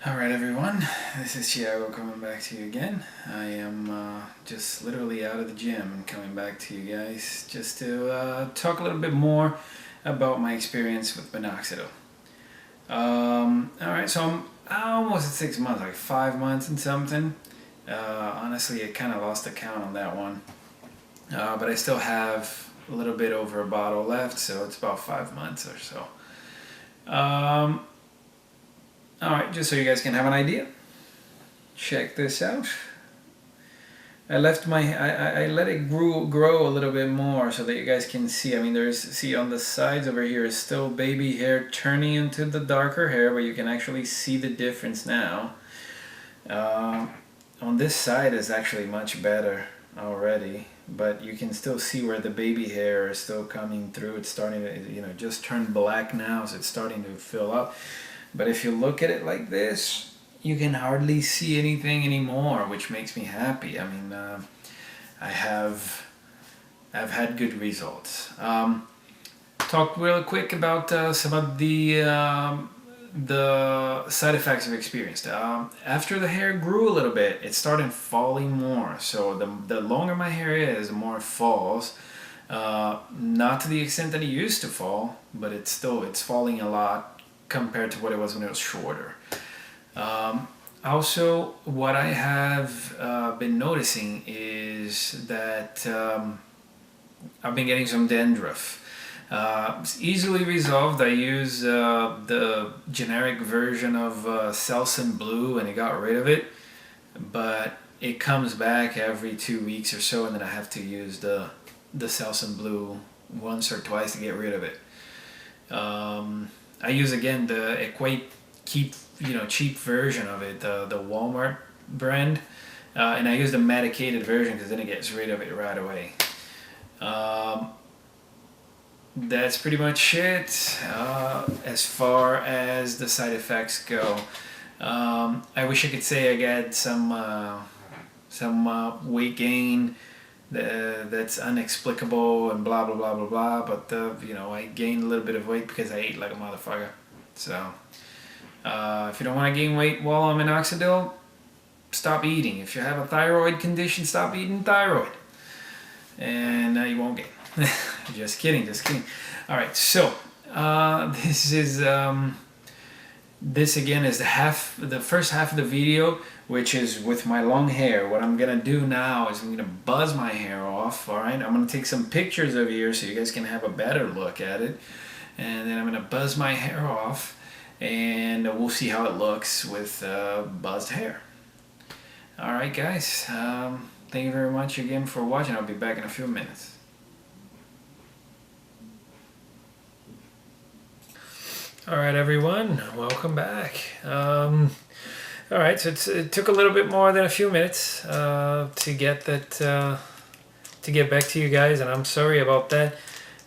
Alright everyone, this is Tiago coming back to you again. I am just literally out of the gym and coming back to you guys just to talk a little bit more about my experience with Minoxidil. Alright, so I'm almost at 6 months, like 5 months and something. Honestly, I kind of lost the count on that one. But I still have a little bit over a bottle left, so it's about 5 months or so. Alright, just so you guys can have an idea, check this out. I let it grow a little bit more so that you guys can see. I mean, see on the sides over here is still baby hair turning into the darker hair, but you can actually see the difference now. On this side is actually much better already, but you can still see where the baby hair is still coming through. It's starting to, just turn black now, so it's starting to fill up. But if you look at it like this, you can hardly see anything anymore, which makes me happy. I mean, I've had good results. Talk real quick about some of the side effects I've experienced. After the hair grew a little bit, it started falling more. So the longer my hair is, the more it falls. Not to the extent that it used to fall, but it's falling a lot compared to what it was when it was shorter. Also, what I have been noticing is that I've been getting some dandruff. It's easily resolved. I use the generic version of Selsun Blue and it got rid of it, but it comes back every 2 weeks or so, and then I have to use the Selsun Blue once or twice to get rid of it. I use again the cheap version of it, the Walmart brand, and I use the medicated version because then it gets rid of it right away. That's pretty much it as far as the side effects go. I wish I could say I got some weight gain that's inexplicable and blah blah blah blah blah, but I gained a little bit of weight because I ate like a motherfucker. So if you don't want to gain weight while on Minoxidil, stop eating. If you have a thyroid condition, stop eating thyroid, and you won't gain. Just kidding. All right, so this again is the first half of the video, which is with my long hair. What I'm gonna do now is I'm gonna buzz my hair off. All right, I'm gonna take some pictures of here so you guys can have a better look at it, and then I'm gonna buzz my hair off, and we'll see how it looks with buzzed hair. All right, guys. Thank you very much again for watching. I'll be back in a few minutes. Alright everyone, welcome back. Alright, so it took a little bit more than a few minutes to get back to you guys, and I'm sorry about that.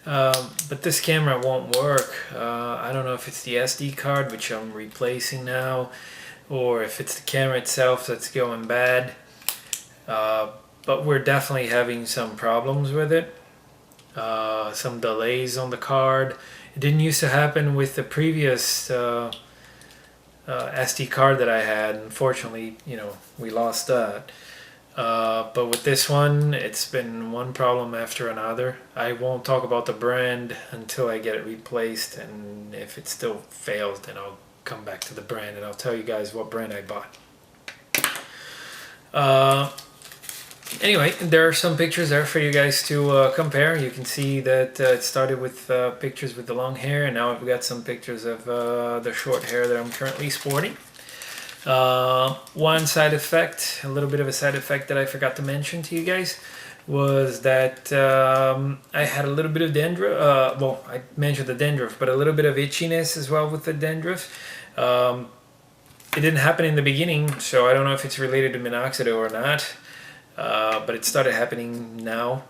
But this camera won't work. I don't know if it's the SD card, which I'm replacing now, or if it's the camera itself that's going bad. But we're definitely having some problems with it. Some delays on the card. It didn't used to happen with the previous SD card that I had. Unfortunately, we lost that. But with this one, it's been one problem after another. I won't talk about the brand until I get it replaced, and if it still fails, then I'll come back to the brand and I'll tell you guys what brand I bought. Anyway, there are some pictures there for you guys to compare. You can see that it started with pictures with the long hair, and now I've got some pictures of the short hair that I'm currently sporting. One side effect, a little bit of a side effect that I forgot to mention to you guys, was that I had a little bit of dandruff. Well, I mentioned the dandruff, but a little bit of itchiness as well with the dandruff. It didn't happen in the beginning, so I don't know if it's related to Minoxidil or not. But it started happening now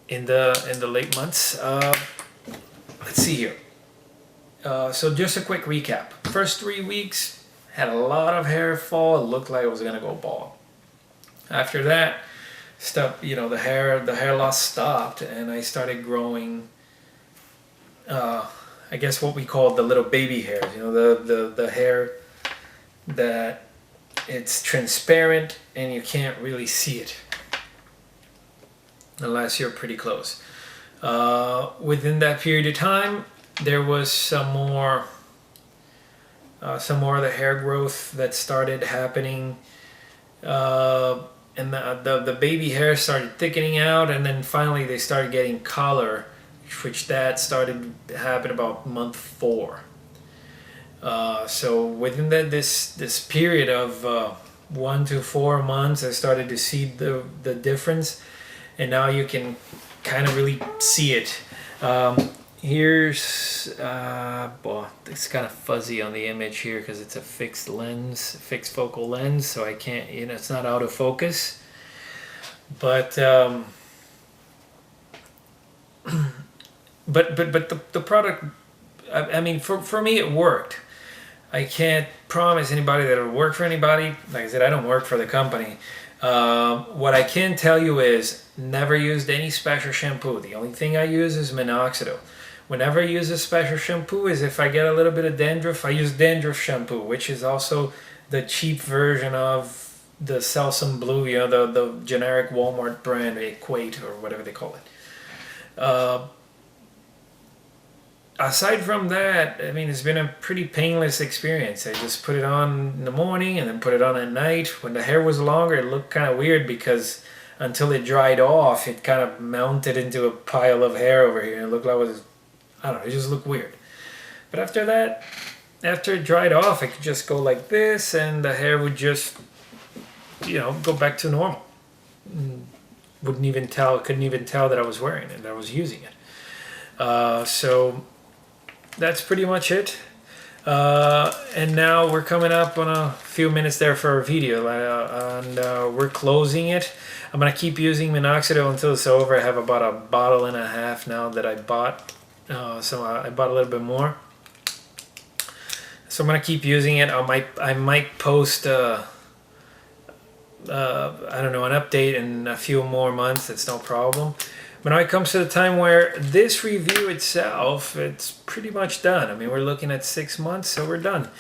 in the late months. Let's see here. So just a quick recap. First 3 weeks, had a lot of hair fall. It looked like it was gonna go bald. After that, the hair loss stopped, and I started growing. I I guess what we call the little baby hairs, you know, the hair that it's transparent and you can't really see it unless you're pretty close. Within that period of time, there was some more of the hair growth that started happening, and the baby hair started thickening out, and then finally they started getting color, which that started to happen about month 4. So within this period of 1 to 4 months, I started to see the difference, and now you can kind of really see it. Here's well, it's kind of fuzzy on the image here because it's a fixed focal lens, so I can't, you know, it's not out of focus. But but the product, I mean, for me it worked. I can't promise anybody that it'll work for anybody. Like I said, I don't work for the company. What I can tell you is never used any special shampoo. The only thing I use is Minoxidil. Whenever I use a special shampoo is if I get a little bit of dandruff, I use dandruff shampoo, which is also the cheap version of the Selsum Blue, you know, the generic Walmart brand, Equate or whatever they call it. Aside from that, I mean, it's been a pretty painless experience. I just put it on in the morning and then put it on at night. When the hair was longer, it looked kind of weird because until it dried off, it kind of mounted into a pile of hair over here. It looked like it was, I don't know, it just looked weird. But after that, after it dried off, I could just go like this and the hair would just, you know, go back to normal. Couldn't even tell that I was wearing it, that I was using it. So that's pretty much it. And now we're coming up on a few minutes there for a video, and we're closing it. I'm gonna keep using Minoxidil until it's over. I have about a bottle and a half now that I bought, so I bought a little bit more. So I'm gonna keep using it. I might post I don't know, an update in a few more months. It's no problem. But now it comes to the time where this review itself, it's pretty much done. I mean, we're looking at 6 months, so we're done.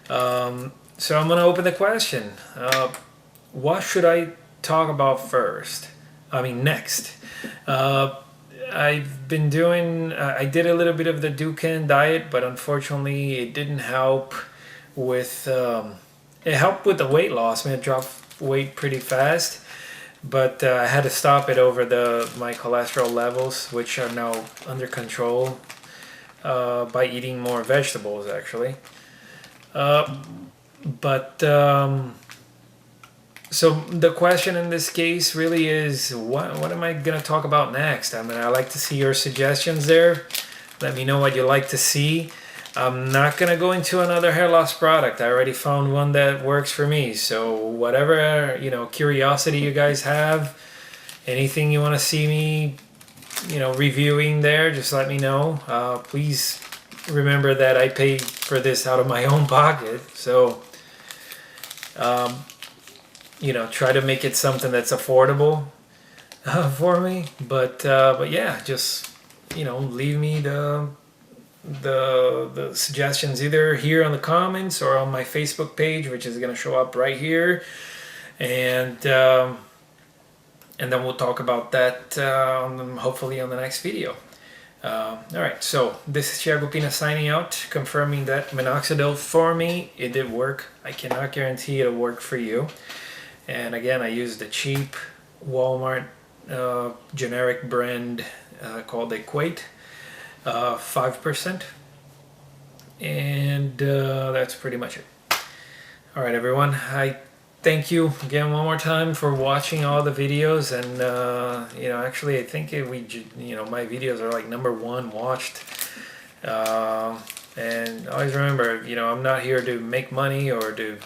So I'm going to open the question. What should I talk about first? I mean, next. I've been doing, I did a little bit of the Dukan diet, but unfortunately it didn't help with, it helped with the weight loss. I mean, it dropped weight pretty fast. But I had to stop it over my cholesterol levels, which are now under control by eating more vegetables, actually. So the question in this case really is, what am I going to talk about next? I mean, I like to see your suggestions there. Let me know what you like to see. I'm not going to go into another hair loss product. I already found one that works for me. So whatever, you know, curiosity you guys have, anything you want to see me, you know, reviewing there, just let me know. Please remember that I paid for this out of my own pocket. So, you know, try to make it something that's affordable for me. But yeah, just, you know, leave me the suggestions either here on the comments or on my Facebook page, which is going to show up right here, and then we'll talk about that hopefully on the next video. All right, so this is Tiago Pina signing out, confirming that Minoxidil for me, it did work. I cannot guarantee it'll work for you. And again, I used the cheap Walmart generic brand called Equate. 5%, and that's pretty much it. All right, everyone, I thank you again one more time for watching all the videos, and you know, actually I think you know, my videos are like #1 watched, and always remember, you know, I'm not here to make money or to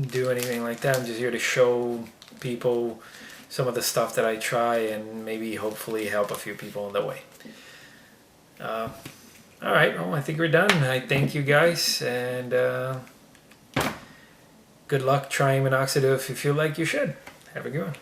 do anything like that. I'm just here to show people some of the stuff that I try and maybe hopefully help a few people on the way. All right, well, I think we're done. I thank you guys, and good luck trying Minoxidil if you feel like you should. Have a good one.